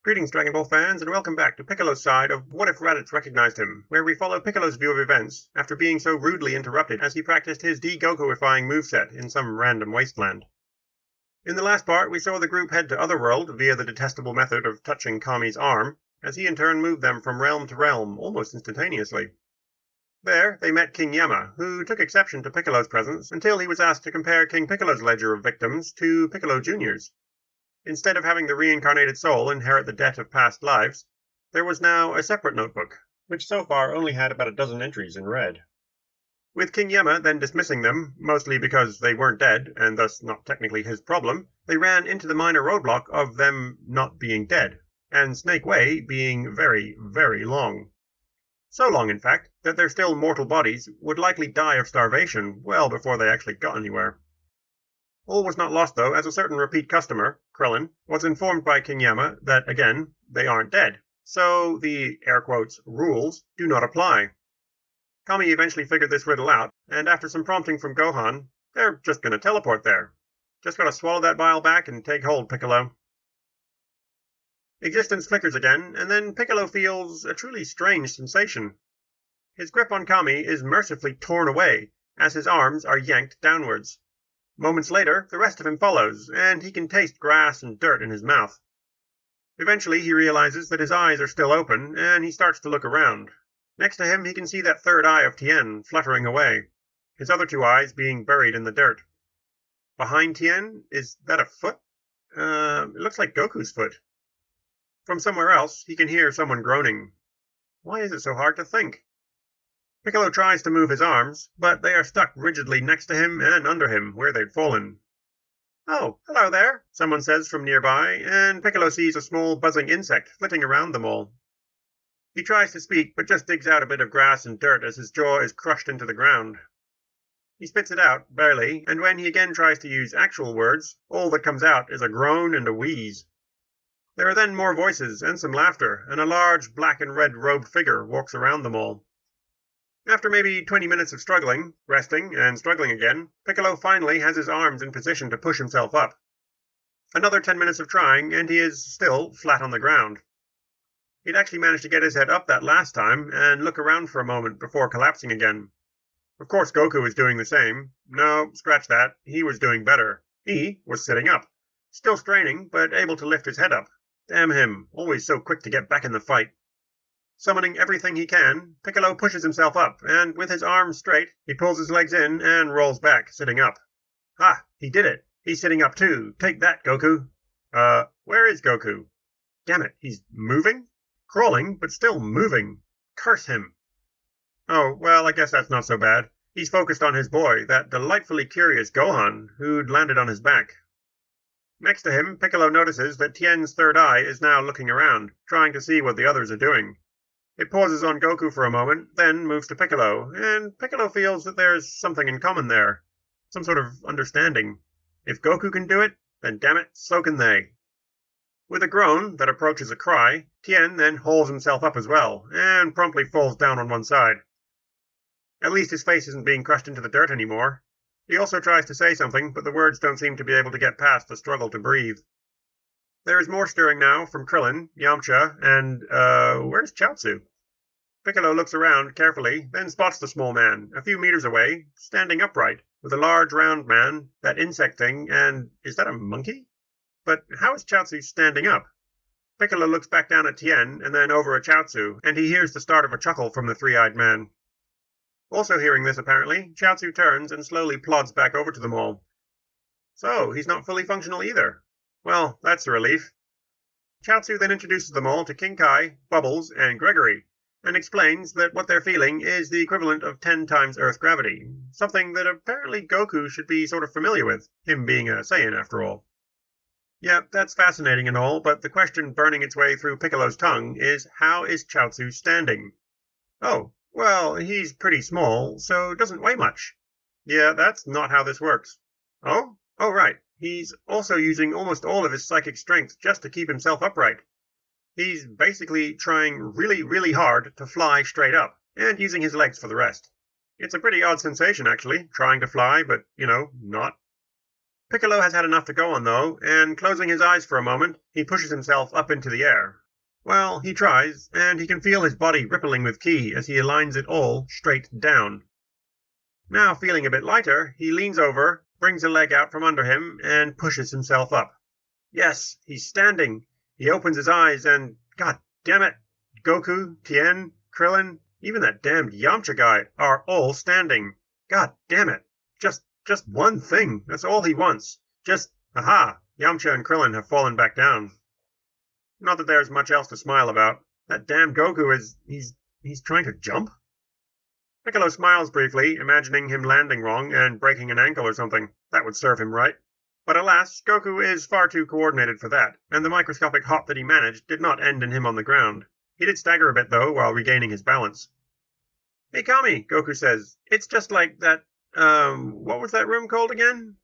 Greetings, Dragon Ball fans, and welcome back to Piccolo's side of What If Raditz Recognized Him, where we follow Piccolo's view of events after being so rudely interrupted as he practiced his de-Gokuifying moveset in some random wasteland. In the last part, we saw the group head to Otherworld via the detestable method of touching Kami's arm, as he in turn moved them from realm to realm almost instantaneously. There, they met King Yama, who took exception to Piccolo's presence until he was asked to compare King Piccolo's ledger of victims to Piccolo Jr.'s. Instead of having the reincarnated soul inherit the debt of past lives, there was now a separate notebook, which so far only had about a dozen entries in red. With King Yama then dismissing them, mostly because they weren't dead, and thus not technically his problem, they ran into the minor roadblock of them not being dead, and Snake Way being very, very long. So long, in fact, that their still mortal bodies would likely die of starvation well before they actually got anywhere. All was not lost, though, as a certain repeat customer, Krillin, was informed by King Yama that, again, they aren't dead, so the, air quotes, rules do not apply. Kami eventually figured this riddle out, and after some prompting from Gohan, they're just gonna teleport there. Just gotta swallow that bile back and take hold, Piccolo. Existence flickers again, and then Piccolo feels a truly strange sensation. His grip on Kami is mercifully torn away, as his arms are yanked downwards. Moments later, the rest of him follows, and he can taste grass and dirt in his mouth. Eventually, he realizes that his eyes are still open, and he starts to look around. Next to him, he can see that third eye of Tien fluttering away, his other two eyes being buried in the dirt. Behind Tien, is that a foot? It looks like Goku's foot. From somewhere else, he can hear someone groaning. Why is it so hard to think? Piccolo tries to move his arms, but they are stuck rigidly next to him and under him, where they'd fallen. Oh, hello there, someone says from nearby, and Piccolo sees a small buzzing insect flitting around them all. He tries to speak, but just digs out a bit of grass and dirt as his jaw is crushed into the ground. He spits it out, barely, and when he again tries to use actual words, all that comes out is a groan and a wheeze. There are then more voices and some laughter, and a large black and red robed figure walks around them all. After maybe 20 minutes of struggling, resting, and struggling again, Piccolo finally has his arms in position to push himself up. Another 10 minutes of trying, and he is still flat on the ground. He'd actually managed to get his head up that last time, and look around for a moment before collapsing again. Of course Goku was doing the same. No, scratch that. He was doing better. He was sitting up. Still straining, but able to lift his head up. Damn him, always so quick to get back in the fight. Summoning everything he can, Piccolo pushes himself up, and with his arms straight, he pulls his legs in and rolls back, sitting up. Ha! He did it! He's sitting up too! Take that, Goku! Where is Goku? Damn it, he's moving? Crawling, but still moving. Curse him! Oh, well, I guess that's not so bad. He's focused on his boy, that delightfully curious Gohan, who'd landed on his back. Next to him, Piccolo notices that Tien's third eye is now looking around, trying to see what the others are doing. It pauses on Goku for a moment, then moves to Piccolo, and Piccolo feels that there's something in common there. Some sort of understanding. If Goku can do it, then damn it, so can they. With a groan that approaches a cry, Tien then hauls himself up as well, and promptly falls down on one side. At least his face isn't being crushed into the dirt anymore. He also tries to say something, but the words don't seem to be able to get past the struggle to breathe. There is more stirring now from Krillin, Yamcha, and, where's Chaozu? Piccolo looks around carefully, then spots the small man, a few meters away, standing upright, with a large round man, that insect thing, and is that a monkey? But how is Chaozu standing up? Piccolo looks back down at Tien, and then over at Chaozu, and he hears the start of a chuckle from the three-eyed man. Also hearing this, apparently, Chaozu turns and slowly plods back over to them all. So, he's not fully functional either. Well, that's a relief. Chaozu then introduces them all to King Kai, Bubbles, and Gregory, and explains that what they're feeling is the equivalent of 10 times Earth gravity, something that apparently Goku should be sort of familiar with, him being a Saiyan after all. Yeah, that's fascinating and all, but the question burning its way through Piccolo's tongue is, how is Chaozu standing? Oh, well, he's pretty small, so doesn't weigh much. Yeah, that's not how this works. Oh? Oh, right. He's also using almost all of his psychic strength just to keep himself upright. He's basically trying really, really hard to fly straight up, and using his legs for the rest. It's a pretty odd sensation, actually, trying to fly, but, not. Piccolo has had enough to go on, though, and closing his eyes for a moment, he pushes himself up into the air. Well, he tries, and he can feel his body rippling with ki as he aligns it all straight down. Now, feeling a bit lighter, he leans over, brings a leg out from under him, and pushes himself up. Yes, he's standing. He opens his eyes and, god damn it, Goku, Tien, Krillin, even that damned Yamcha guy are all standing. God damn it. Just one thing. That's all he wants. Aha, Yamcha and Krillin have fallen back down. Not that there's much else to smile about. That damn Goku he's trying to jump? Piccolo smiles briefly, imagining him landing wrong and breaking an ankle or something. That would serve him right. But alas, Goku is far too coordinated for that, and the microscopic hop that he managed did not end in him on the ground. He did stagger a bit, though, while regaining his balance. Hey, Kami, Goku says. It's just like that, what was that room called again?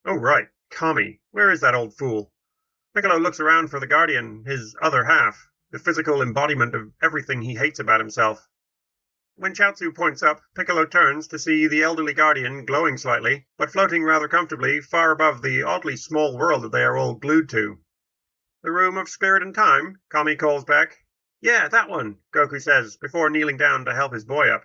Oh, right, Kami. Where is that old fool? Piccolo looks around for the Guardian, his other half, the physical embodiment of everything he hates about himself. When Chaozu points up, Piccolo turns to see the elderly Guardian glowing slightly, but floating rather comfortably far above the oddly small world that they are all glued to. The Room of Spirit and Time, Kami calls back. Yeah, that one, Goku says, before kneeling down to help his boy up.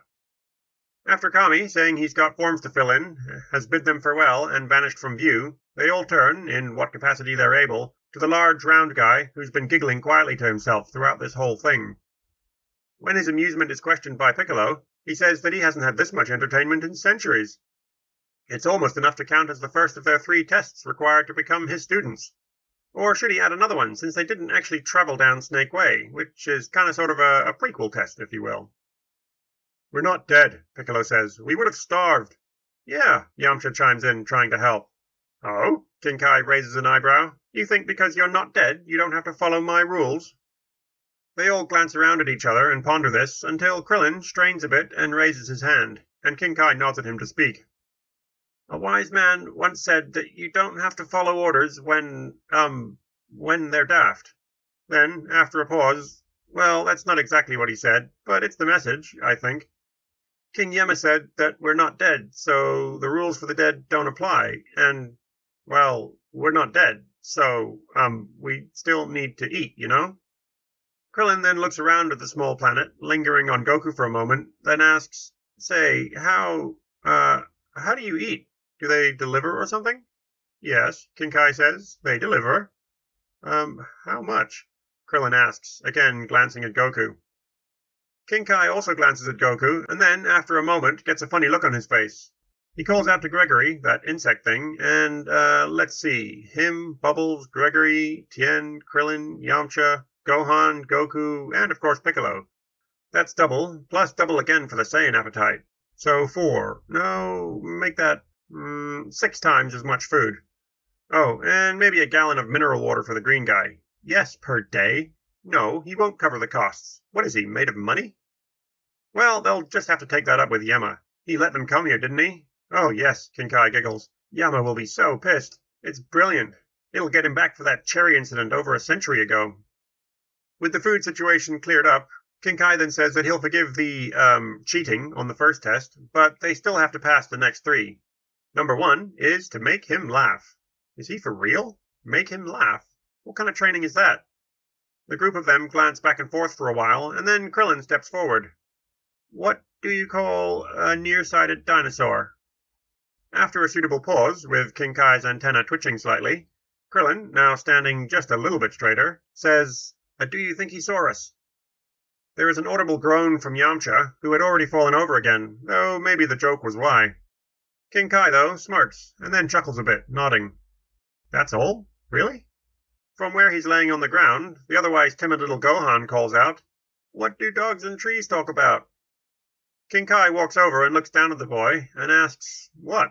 After Kami, saying he's got forms to fill in, has bid them farewell and vanished from view, they all turn, in what capacity they're able, to the large round guy who's been giggling quietly to himself throughout this whole thing. When his amusement is questioned by Piccolo, he says that he hasn't had this much entertainment in centuries. It's almost enough to count as the first of their 3 tests required to become his students. Or should he add another one, since they didn't actually travel down Snake Way, which is kind of sort of a prequel test, if you will. We're not dead, Piccolo says. We would have starved. Yeah, Yamcha chimes in, trying to help. Oh? King Kai raises an eyebrow. You think because you're not dead, you don't have to follow my rules? They all glance around at each other and ponder this, until Krillin strains a bit and raises his hand, and King Kai nods at him to speak. A wise man once said that you don't have to follow orders when they're daft. Then, after a pause, well, that's not exactly what he said, but it's the message, I think. King Yemma said that we're not dead, so the rules for the dead don't apply, and, well, we're not dead, so, we still need to eat, you know? Krillin then looks around at the small planet, lingering on Goku for a moment, then asks, Say, how do you eat? Do they deliver or something? Yes, King Kai says, they deliver. How much? Krillin asks, again glancing at Goku. King Kai also glances at Goku, and then, after a moment, gets a funny look on his face. He calls out to Gregory, that insect thing, and, let's see, him, Bubbles, Gregory, Tien, Krillin, Yamcha, Gohan, Goku, and of course Piccolo. That's double, plus double again for the Saiyan appetite. So 4. No, make that 6 times as much food. Oh, and maybe a gallon of mineral water for the green guy. Yes, per day. No, he won't cover the costs. What is he, made of money? Well, they'll just have to take that up with Yemma. He let them come here, didn't he? Oh, yes, King Kai giggles. Yemma will be so pissed. It's brilliant. It'll get him back for that cherry incident over a century ago. With the food situation cleared up, King Kai then says that he'll forgive the, cheating on the first test, but they still have to pass the next 3. Number 1 is to make him laugh. Is he for real? Make him laugh? What kind of training is that? The group of them glance back and forth for a while, and then Krillin steps forward. What do you call a nearsighted dinosaur? After a suitable pause, with King Kai's antenna twitching slightly, Krillin, now standing just a little bit straighter, says, Do you think he saw us? There is an audible groan from Yamcha, who had already fallen over again, though maybe the joke was why. King Kai, though, smirks, and then chuckles a bit, nodding. That's all? Really? From where he's laying on the ground, the otherwise timid little Gohan calls out, What do dogs and trees talk about? King Kai walks over and looks down at the boy, and asks, What?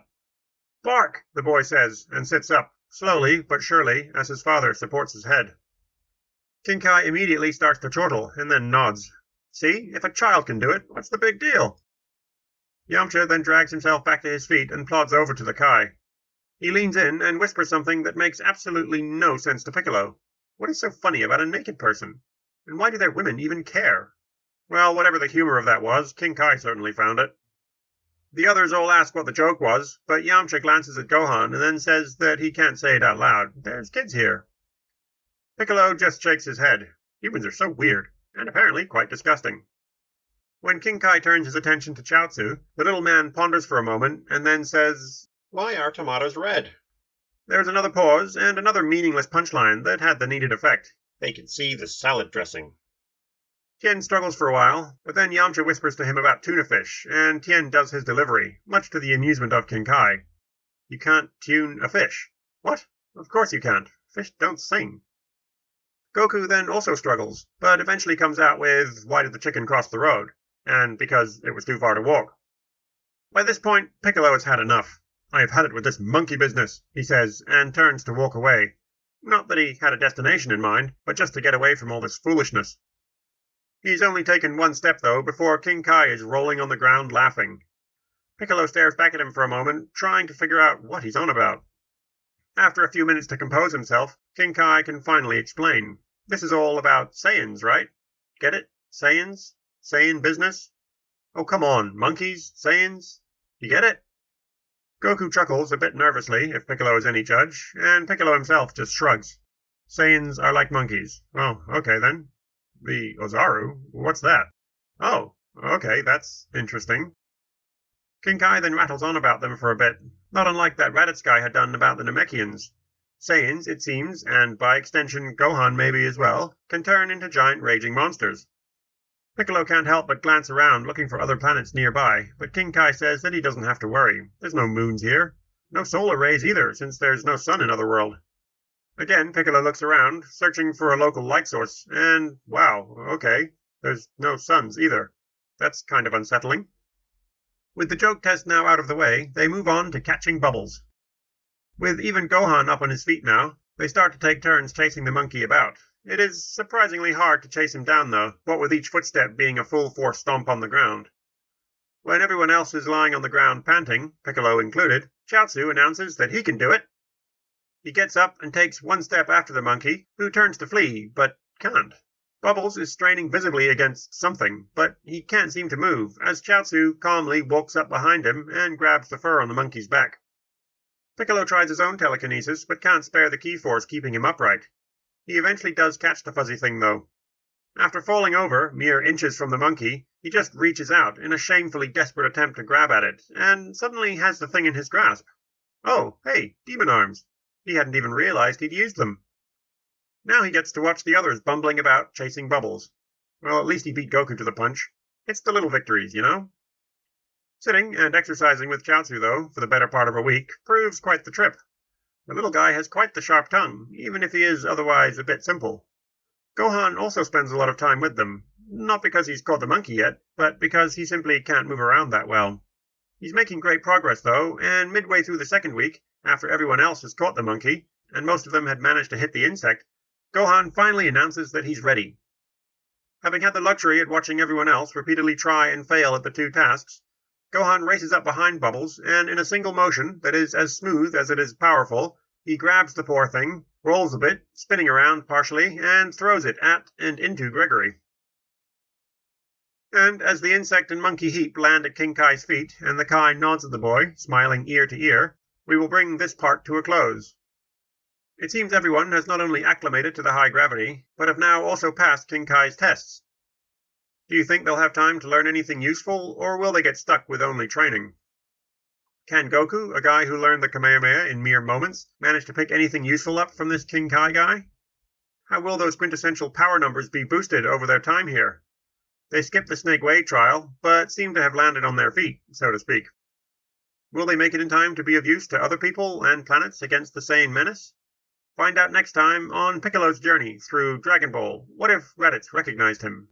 Bark, the boy says, and sits up, slowly but surely, as his father supports his head. King Kai immediately starts to chortle, and then nods. See, if a child can do it, what's the big deal? Yamcha then drags himself back to his feet and plods over to the Kai. He leans in and whispers something that makes absolutely no sense to Piccolo. What is so funny about a naked person? And why do their women even care? Well, whatever the humor of that was, King Kai certainly found it. The others all ask what the joke was, but Yamcha glances at Gohan and then says that he can't say it out loud. There's kids here. Piccolo just shakes his head. Humans are so weird, and apparently quite disgusting. When King Kai turns his attention to Chaozu, the little man ponders for a moment and then says, "Why are tomatoes red?" There's another pause and another meaningless punchline that had the needed effect. "They can see the salad dressing." Tien struggles for a while, but then Yamcha whispers to him about tuna fish, and Tien does his delivery, much to the amusement of King Kai. "You can't tune a fish." "What? Of course you can't. Fish don't sing." Goku then also struggles, but eventually comes out with, "Why did the chicken cross the road?" And because it was too far to walk. By this point, Piccolo has had enough. "I have had it with this monkey business," he says, and turns to walk away. Not that he had a destination in mind, but just to get away from all this foolishness. He's only taken one step, though, before King Kai is rolling on the ground laughing. Piccolo stares back at him for a moment, trying to figure out what he's on about. After a few minutes to compose himself, King Kai can finally explain. This is all about Saiyans, right? Get it? Saiyans? Saiyan business? Oh, come on, monkeys? Saiyans? You get it? Goku chuckles a bit nervously, if Piccolo is any judge, and Piccolo himself just shrugs. Saiyans are like monkeys. Oh, okay then. The Ozaru? What's that? Oh, okay, that's interesting. King Kai then rattles on about them for a bit, not unlike that Raditz guy had done about the Namekians. Saiyans, it seems, and by extension Gohan maybe as well, can turn into giant raging monsters. Piccolo can't help but glance around looking for other planets nearby, but King Kai says that he doesn't have to worry. There's no moons here. No solar rays either, since there's no sun in Otherworld. Again, Piccolo looks around, searching for a local light source, and wow, okay, there's no suns either. That's kind of unsettling. With the joke test now out of the way, they move on to catching bubbles. With even Gohan up on his feet now, they start to take turns chasing the monkey about. It is surprisingly hard to chase him down, though, what with each footstep being a full-force stomp on the ground. When everyone else is lying on the ground panting, Piccolo included, Chaozu announces that he can do it. He gets up and takes one step after the monkey, who turns to flee, but can't. Bubbles is straining visibly against something, but he can't seem to move, as Chaozu calmly walks up behind him and grabs the fur on the monkey's back. Piccolo tries his own telekinesis, but can't spare the ki force keeping him upright. He eventually does catch the fuzzy thing, though. After falling over, mere inches from the monkey, he just reaches out in a shamefully desperate attempt to grab at it, and suddenly has the thing in his grasp. Oh, hey, demon arms. He hadn't even realized he'd used them. Now he gets to watch the others bumbling about, chasing Bubbles. Well, at least he beat Goku to the punch. It's the little victories, you know? Sitting and exercising with Chaozu, though, for the better part of a week, proves quite the trip. The little guy has quite the sharp tongue, even if he is otherwise a bit simple. Gohan also spends a lot of time with them, not because he's caught the monkey yet, but because he simply can't move around that well. He's making great progress, though, and midway through the second week, after everyone else has caught the monkey, and most of them had managed to hit the insect, Gohan finally announces that he's ready. Having had the luxury at watching everyone else repeatedly try and fail at the two tasks, Gohan races up behind Bubbles, and in a single motion that is as smooth as it is powerful, he grabs the poor thing, rolls a bit, spinning around partially, and throws it at and into Gregory. And as the insect and monkey heap land at King Kai's feet, and the Kai nods at the boy, smiling ear to ear, we will bring this part to a close. It seems everyone has not only acclimated to the high gravity, but have now also passed King Kai's tests. Do you think they'll have time to learn anything useful, or will they get stuck with only training? Can Goku, a guy who learned the Kamehameha in mere moments, manage to pick anything useful up from this King Kai guy? How will those quintessential power numbers be boosted over their time here? They skipped the Snake Way trial, but seem to have landed on their feet, so to speak. Will they make it in time to be of use to other people and planets against the Saiyan menace? Find out next time on Piccolo's journey through Dragon Ball. What if Raditz recognized him?